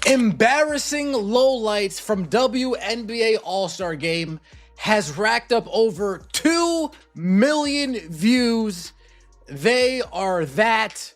Embarrassing lowlights from WNBA All-Star Game has racked up over 2 million views. They are that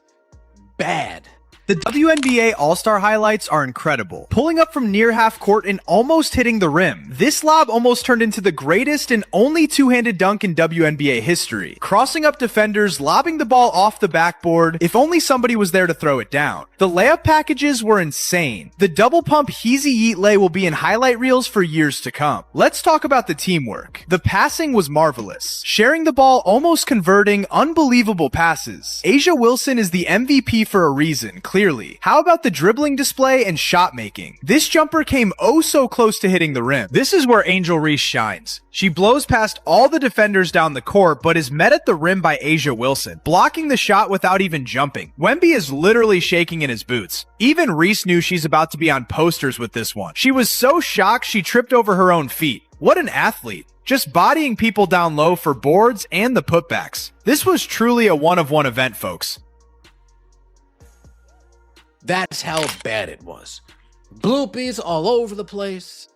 bad. The WNBA All-Star highlights are incredible. Pulling up from near half court and almost hitting the rim. This lob almost turned into the greatest and only two-handed dunk in WNBA history. Crossing up defenders, lobbing the ball off the backboard, if only somebody was there to throw it down. The layup packages were insane. The double pump Heezy Yeet lay will be in highlight reels for years to come. Let's talk about the teamwork. The passing was marvelous. Sharing the ball, almost converting, unbelievable passes. A'ja Wilson is the MVP for a reason, clearly. How about the dribbling display and shot making? This jumper came oh so close to hitting the rim. This is where Angel Reese shines. She blows past all the defenders down the court, but is met at the rim by A'ja Wilson, blocking the shot without even jumping. Wnba is literally shaking in his boots. Even Reese knew she's about to be on posters with this one. She was so shocked she tripped over her own feet. What an athlete. Just bodying people down low for boards and the putbacks. This was truly a one-of-one event, folks. That's how bad it was. Bloopies all over the place.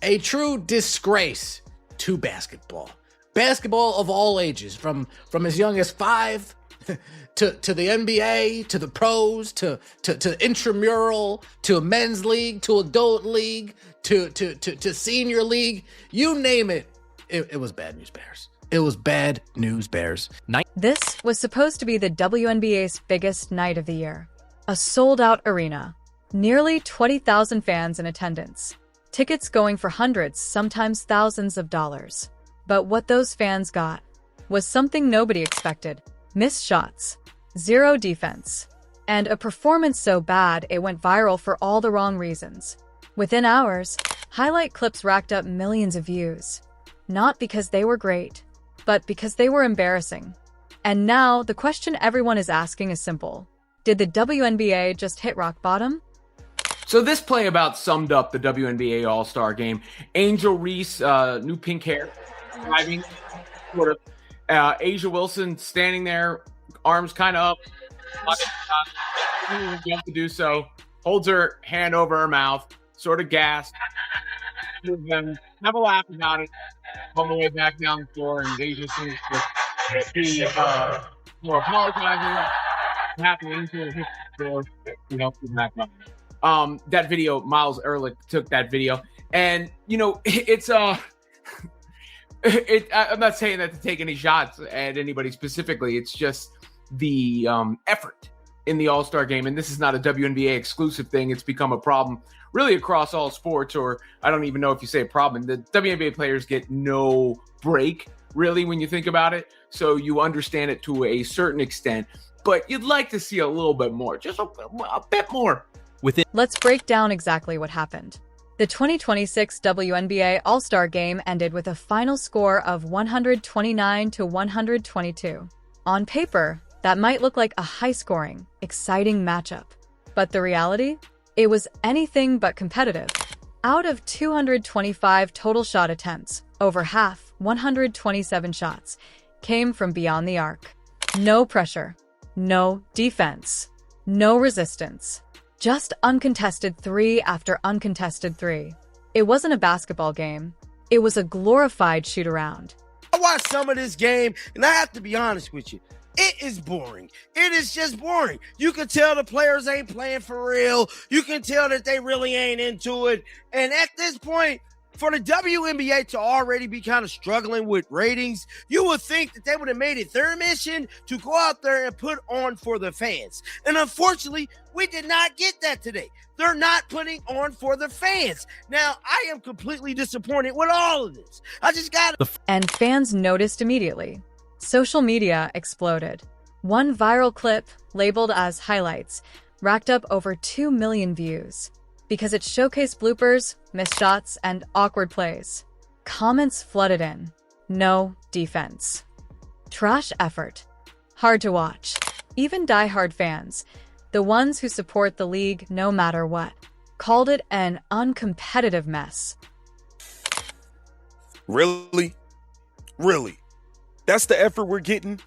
A true disgrace to basketball. Basketball of all ages, from as young as 5 to the NBA, to the pros, to intramural, to a men's league, to adult league, to senior league. You name it. It was bad news bears. It was bad news bears. This was supposed to be the WNBA's biggest night of the year. A sold-out arena. Nearly 20,000 fans in attendance. Tickets going for hundreds, sometimes thousands of dollars. But what those fans got was something nobody expected. Missed shots, zero defense, and a performance so bad it went viral for all the wrong reasons. Within hours, highlight clips racked up millions of views. Not because they were great, but because they were embarrassing. And now, the question everyone is asking is simple. Did the WNBA just hit rock bottom? So this play about summed up the WNBA All-Star Game. Angel Reese, new pink hair, driving, sort of. A'ja Wilson standing there, arms kind of up, to do so, holds her hand over her mouth, sort of gasped. Them have a laugh about it on the way back down the floor, and A'ja seems to be more apologizing. Happening to his door, that video, Miles Ehrlich took that video, and it's I'm not saying that to take any shots at anybody specifically. It's just the effort in the All-Star Game, and this is not a WNBA exclusive thing. It's become a problem really across all sports, or I don't even know if you say a problem. The WNBA players get no break really when you think about it, so you understand it to a certain extent. But you'd like to see a little bit more, just a bit more. Let's break down exactly what happened. The 2026 WNBA All-Star Game ended with a final score of 129 to 122. On paper, that might look like a high-scoring, exciting matchup. But the reality? It was anything but competitive. Out of 225 total shot attempts, over half, 127 shots, came from beyond the arc. No pressure. No defense, no resistance, just uncontested 3 after uncontested 3. It wasn't a basketball game. It was a glorified shoot-around. I watched some of this game, and I have to be honest with you. It is boring. It is just boring. You can tell the players ain't playing for real. You can tell that they really ain't into it. And at this point, for the WNBA to already be kind of struggling with ratings, you would think that they would have made it their mission to go out there and put on for the fans. And unfortunately, we did not get that today. They're not putting on for the fans. Now, I am completely disappointed with all of this. I just got to... And fans noticed immediately. Social media exploded. One viral clip, labeled as highlights, racked up over 2 million views. Because it showcased bloopers, missed shots, and awkward plays. Comments flooded in. No defense. Trash effort. Hard to watch. Even diehard fans, the ones who support the league no matter what, called it an uncompetitive mess. Really? Really? That's the effort we're getting?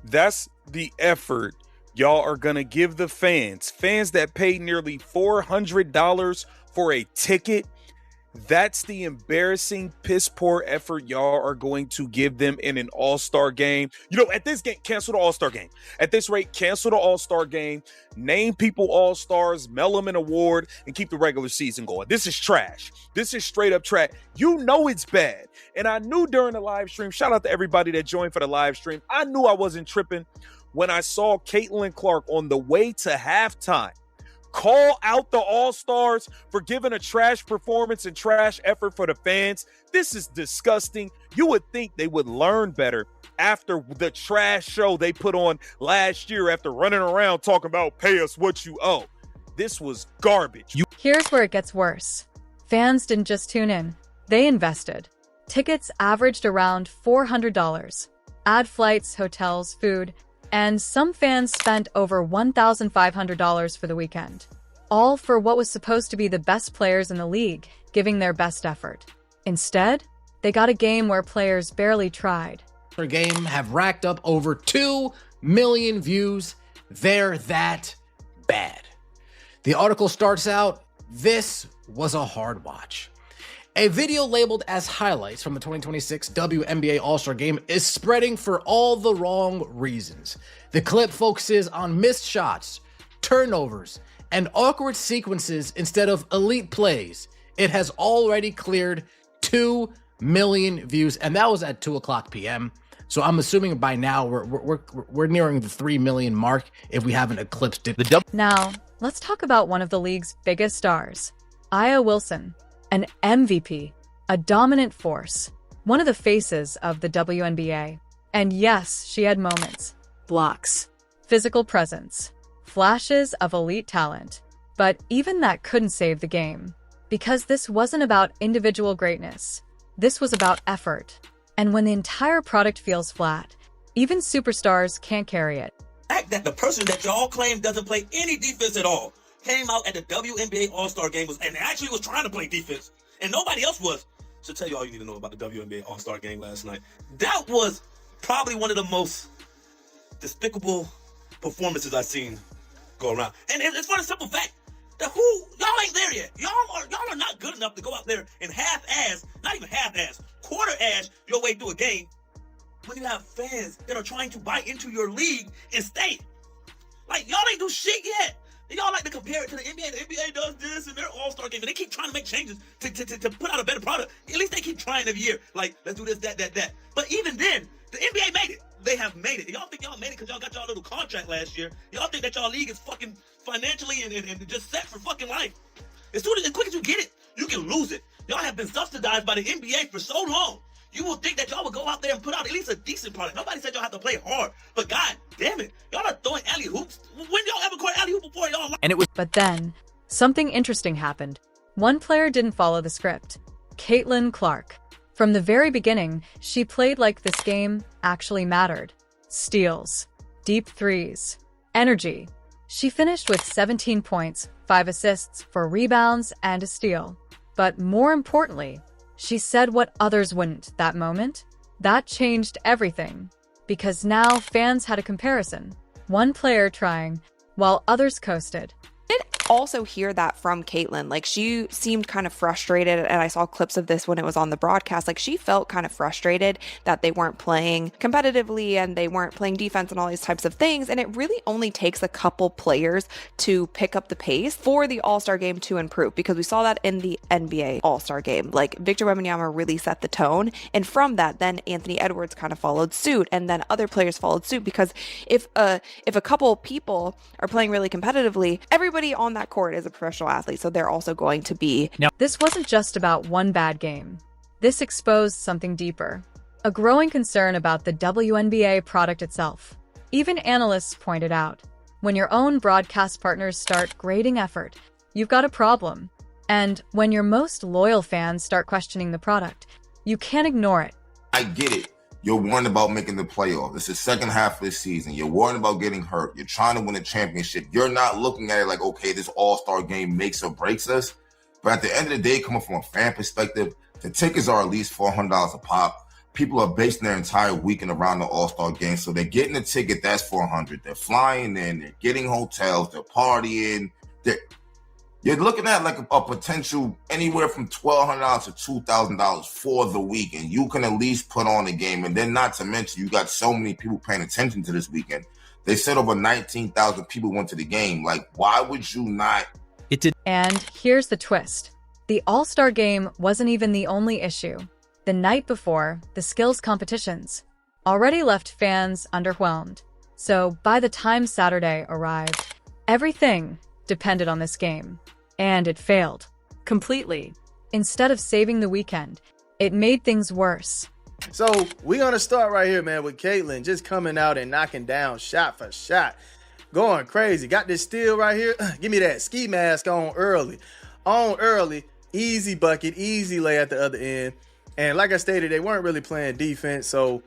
That's the effort Y'all are going to give the fans that paid nearly $400 for a ticket. That's the embarrassing, piss poor effort y'all are going to give them in an all-star game. You know, at this game, cancel the all-star game. At this rate, cancel the all-star game, name people all-stars, mail them an award, and keep the regular season going. This is trash. This is straight up trash. You know it's bad. And I knew during the live stream, shout out to everybody that joined for the live stream, I knew I wasn't tripping when I saw Caitlin Clark on the way to halftime call out the All-Stars for giving a trash performance and trash effort for the fans. This is disgusting. You would think they would learn better after the trash show they put on last year after running around talking about pay us what you owe. This was garbage. Here's where it gets worse. Fans didn't just tune in. They invested. Tickets averaged around $400. Add flights, hotels, food, and some fans spent over $1,500 for the weekend. All for what was supposed to be the best players in the league, giving their best effort. Instead, they got a game where players barely tried. Their game have racked up over 2 million views. They're that bad. The article starts out, "This was a hard watch." A video labeled as highlights from the 2026 WNBA All-Star Game is spreading for all the wrong reasons. The clip focuses on missed shots, turnovers, and awkward sequences instead of elite plays. It has already cleared 2 million views, and that was at 2:00 p.m. So I'm assuming by now we're nearing the 3 million mark if we haven't eclipsed it. Now, let's talk about one of the league's biggest stars, Aya Wilson, an MVP, a dominant force, one of the faces of the WNBA. And yes, she had moments, blocks, physical presence, flashes of elite talent. But even that couldn't save the game, because this wasn't about individual greatness. This was about effort. And when the entire product feels flat, even superstars can't carry it. The fact that the person that y'all claim doesn't play any defense at all came out at the WNBA All-Star Game and actually was trying to play defense, and nobody else was. Should tell you all you need to know about the WNBA All-Star Game last night. That was probably one of the most despicable performances I've seen go around. And it's for the simple fact that y'all ain't there yet. Y'all are not good enough to go out there and half-ass, not even half-ass, quarter-ass your way through a game when you have fans that are trying to buy into your league and stay. Like, y'all ain't do shit yet. Y'all like to compare it to the NBA. The NBA does this in their All-Star Game, and they keep trying to make changes to put out a better product. At least they keep trying every year. Like, let's do this, that. But even then, the NBA made it. They have made it. Y'all think y'all made it because y'all got y'all little contract last year. Y'all think that y'all league is fucking financially and just set for fucking life. As quick as you get it, you can lose it. Y'all have been subsidized by the NBA for so long. You will think that y'all would go out there and put out at least a decent product. Nobody said y'all have to play hard, but god damn it, y'all are throwing alley hoops. When y'all ever caught alley hoop before y'all? But then, something interesting happened. One player didn't follow the script. Caitlin Clark. From the very beginning, she played like this game actually mattered. Steals, deep threes, energy. She finished with 17 points, 5 assists, 4 rebounds, and a steal. But more importantly, she said what others wouldn't that moment. That changed everything. Because now fans had a comparison. One player trying, while others coasted. Also hear that from Caitlin. Like, she seemed kind of frustrated, and I saw clips of this when it was on the broadcast. Like, she felt kind of frustrated that they weren't playing competitively and they weren't playing defense and all these types of things. And it really only takes a couple players to pick up the pace for the All-Star Game to improve, because we saw that in the NBA All-Star Game. Like, Victor Wembanyama really set the tone, and from that, then Anthony Edwards kind of followed suit, and then other players followed suit. Because if a couple people are playing really competitively, everybody on that court is a professional athlete, so they're also going to be. This wasn't just about one bad game. This exposed something deeper. A growing concern about the WNBA product itself. Even analysts pointed out, when your own broadcast partners start grading effort, you've got a problem. And when your most loyal fans start questioning the product, you can't ignore it. I get it. You're worried about making the playoff. It's the second half of the season. You're worried about getting hurt. You're trying to win a championship. You're not looking at it like, okay, this all-star game makes or breaks us. But at the end of the day, coming from a fan perspective, the tickets are at least $400 a pop. people are basing their entire weekend around the All-Star game. So they're getting a ticket that's $400. They're flying in, they're getting hotels, they're partying. You're looking at like a potential anywhere from $1,200 to $2,000 for the weekend. You can at least put on a game. And then not to mention, you got so many people paying attention to this weekend. They said over 19,000 people went to the game. Like, why would you not? It did. And here's the twist. The All-Star game wasn't even the only issue. The night before, the skills competitions already left fans underwhelmed. So by the time Saturday arrived, everything depended on this game. And it failed. Completely. Instead of saving the weekend, it made things worse. So we're going to start right here, man, with Caitlyn just coming out and knocking down shot for shot. Going crazy. Got this steal right here. Give me that ski mask on early. Easy bucket, easy lay at the other end. And like I stated, they weren't really playing defense, so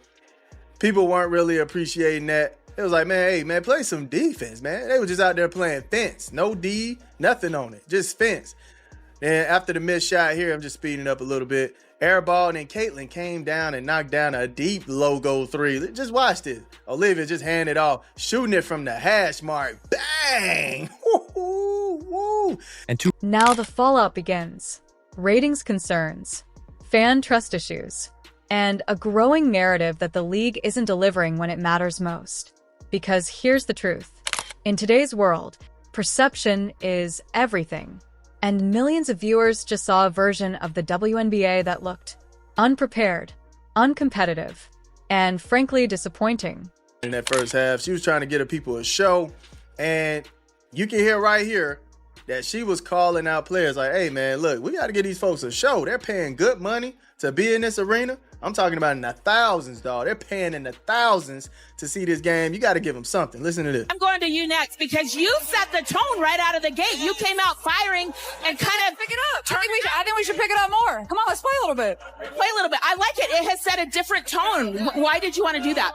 people weren't really appreciating that. It was like, man, hey, man, play some defense, man. They were just out there playing fence. No D, nothing on it, just fence. Then after the missed shot here, I'm just speeding up a little bit. Air ball, and then Caitlyn came down and knocked down a deep logo three. Just watch this. Olivia just handed off, shooting it from the hash mark. Bang! Woo-hoo-woo. Now the fallout begins. Ratings concerns, fan trust issues, and a growing narrative that the league isn't delivering when it matters most. Because here's the truth. In today's world, perception is everything. And millions of viewers just saw a version of the WNBA that looked unprepared, uncompetitive, and frankly disappointing. In that first half, she was trying to give people a show, and you can hear right here that she was calling out players like, hey, man, look, we got to give these folks a show. They're paying good money to be in this arena. I'm talking about in the thousands, dog. They're paying in the thousands to see this game. You got to give them something. Listen to this. I'm going to you next because you set the tone right out of the gate. You came out firing and kind of pick it up. I think we should pick it up more. Come on, let's play a little bit. Play a little bit. I like it. It has set a different tone. Why did you want to do that?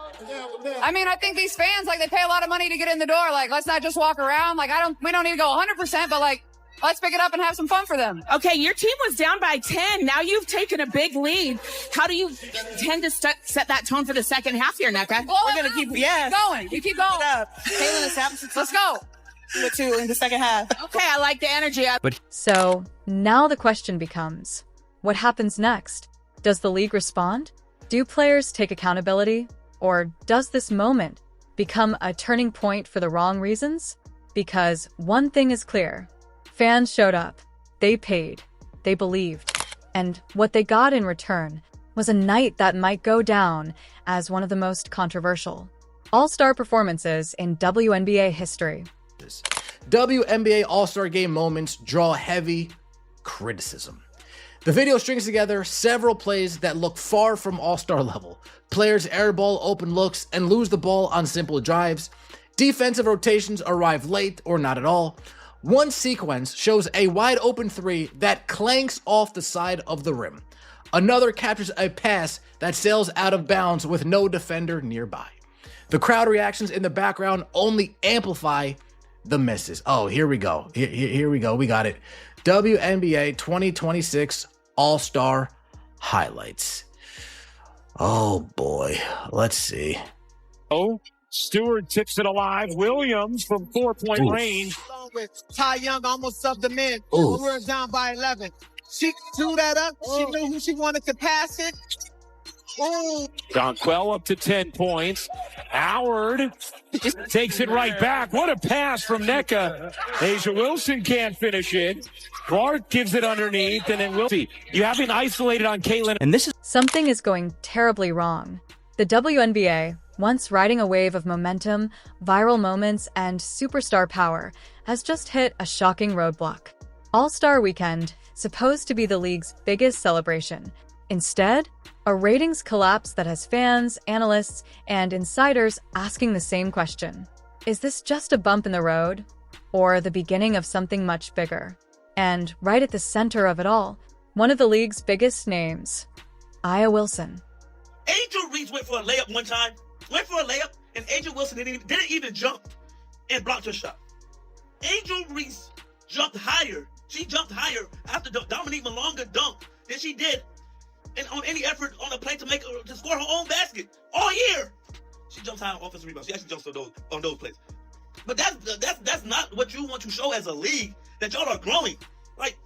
I mean, I think these fans, like, they pay a lot of money to get in the door. Like, let's not just walk around. Like, we don't need to go 100%, but like, let's pick it up and have some fun for them. Okay, your team was down by 10. Now you've taken a big lead. How do you tend to set that tone for the second half here, Nneka? Well, we're going to keep going. You keep going. Caitlyn is happening. Let's go. The two in the second half. Okay, I like the energy. So now the question becomes, what happens next? Does the league respond? Do players take accountability? Or does this moment become a turning point for the wrong reasons? Because one thing is clear. Fans showed up, they paid, they believed, and what they got in return was a night that might go down as one of the most controversial all-star performances in WNBA history. WNBA All-Star Game moments draw heavy criticism. The video strings together several plays that look far from all-star level. Players airball open looks and lose the ball on simple drives. Defensive rotations arrive late or not at all. One sequence shows a wide open three that clanks off the side of the rim. Another captures a pass that sails out of bounds with no defender nearby. The crowd reactions in the background only amplify the misses. Oh, here we go. Here we go. We got it. WNBA 2026 All-Star highlights. Oh boy. Let's see. Oh, Stewart tips it alive. Williams from 4-point range. Along with Ty Young, almost subbed them in. We were down by 11. She threw that up. She knew who she wanted to pass it. Donquel up to 10 points. Howard takes it right back. What a pass from Nneka. A'ja Wilson can't finish it. Clark gives it underneath, and then Wilson. You have been isolated on Caitlyn. And this is Something is going terribly wrong. The WNBA, once riding a wave of momentum, viral moments, and superstar power, has just hit a shocking roadblock. All-Star Weekend, supposed to be the league's biggest celebration. Instead, a ratings collapse that has fans, analysts, and insiders asking the same question. Is this just a bump in the road? Or the beginning of something much bigger? And right at the center of it all, one of the league's biggest names, A'ja Wilson. Angel Reese went for a layup one time. And A'ja Wilson didn't even jump and blocked her shot. Angel Reese jumped higher. She jumped higher after Dominique Malonga dunked than she did on any effort on a play to score her own basket all year. She jumps high on offensive rebounds. She actually jumps on those plays. But that's not what you want to show as a league, that y'all are growing. Like,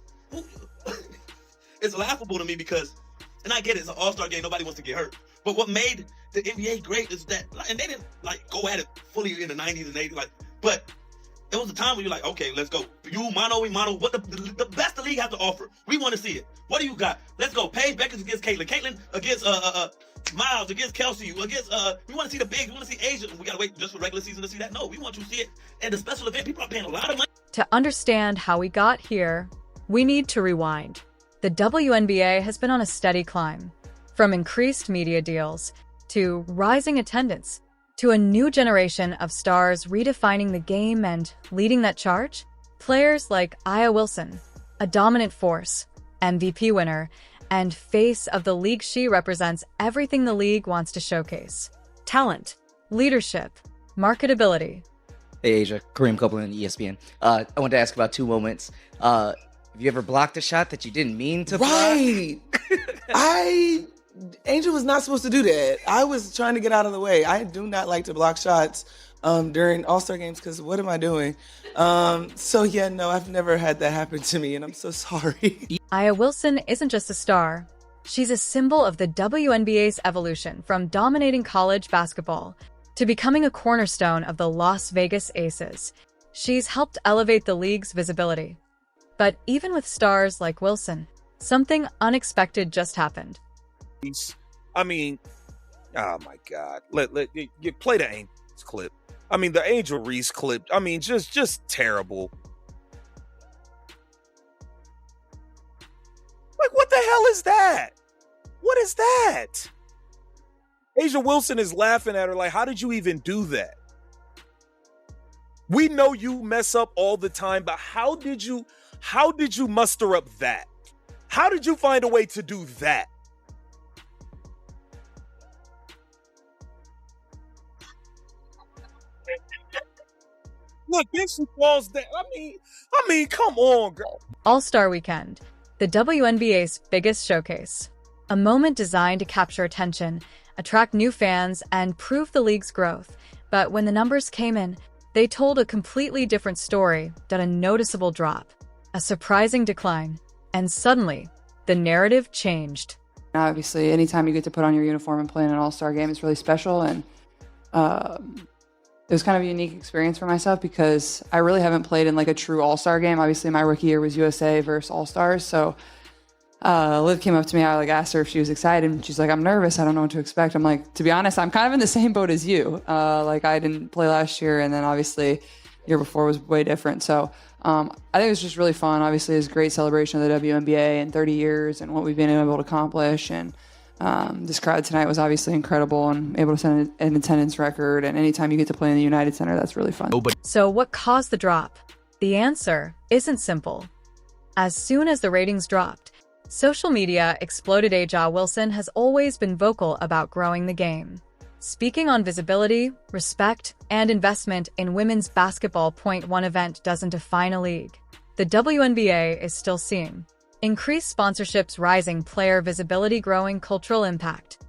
it's laughable to me because, and I get it, it's an all-star game, nobody wants to get hurt. But what made the NBA great is that, and they didn't like go at it fully in the 90s and 80s, but it was a time when you're like, okay, let's go. You mono, we mono. What the best the league has to offer? We want to see it. What do you got? Let's go. Paige Beckers against Caitlin. Caitlin against Miles against Kelsey. Against we want to see the bigs. We want to see Asia. We gotta wait just for regular season to see that. No, we want you to see it at the special event. People are paying a lot of money. To understand how we got here, we need to rewind. The WNBA has been on a steady climb, from increased media deals to rising attendance to a new generation of stars redefining the game and leading that charge. Players like Aya Wilson, a dominant force, MVP winner, and face of the league. She represents everything the league wants to showcase: talent, leadership, marketability. Hey Asia, Kareem Copeland, ESPN. I wanted to ask about two moments. Have you ever blocked a shot that you didn't mean to block? Right. Angel was not supposed to do that. I was trying to get out of the way. I do not like to block shots during All-Star games because what am I doing? So yeah, no, I've never had that happen to me, and I'm so sorry. Aya Wilson isn't just a star. She's a symbol of the WNBA's evolution from dominating college basketball to becoming a cornerstone of the Las Vegas Aces. She's helped elevate the league's visibility. But even with stars like Wilson, something unexpected just happened. I mean, oh my God! You play the Angels clip. I mean, the Angel Reese clip. I mean, just terrible. Like, what the hell is that? What is that? Asia Wilson is laughing at her like, how did you even do that? We know you mess up all the time, but how did you muster up that? How did you find a way to do that? Look, then she falls down. I mean, come on, girl. All-Star Weekend, the WNBA's biggest showcase. A moment designed to capture attention, attract new fans, and prove the league's growth. But when the numbers came in, they told a completely different story, that a noticeable drop, a surprising decline, and suddenly, the narrative changed. Obviously, anytime you get to put on your uniform and play in an all-star game, it's really special, and it was kind of a unique experience for myself because I really haven't played in like a true all-star game. Obviously, my rookie year was USA versus all-stars, so Liv came up to me. I asked her if she was excited, and she's like, "I'm nervous. I don't know what to expect." I'm like, to be honest, I'm kind of in the same boat as you. Like, I didn't play last year, and then obviously year before was way different. So I think it was just really fun. Obviously, it was a great celebration of the WNBA and 30 years and what we've been able to accomplish. And this crowd tonight was obviously incredible and able to set an attendance record. And anytime you get to play in the United Center, that's really fun. So what caused the drop? The answer isn't simple. As soon as the ratings dropped, social media exploded. A'ja Wilson has always been vocal about growing the game, speaking on visibility, respect, and investment in women's basketball. One event doesn't define a league. The WNBA is still seeing increased sponsorships, rising player visibility, growing cultural impact.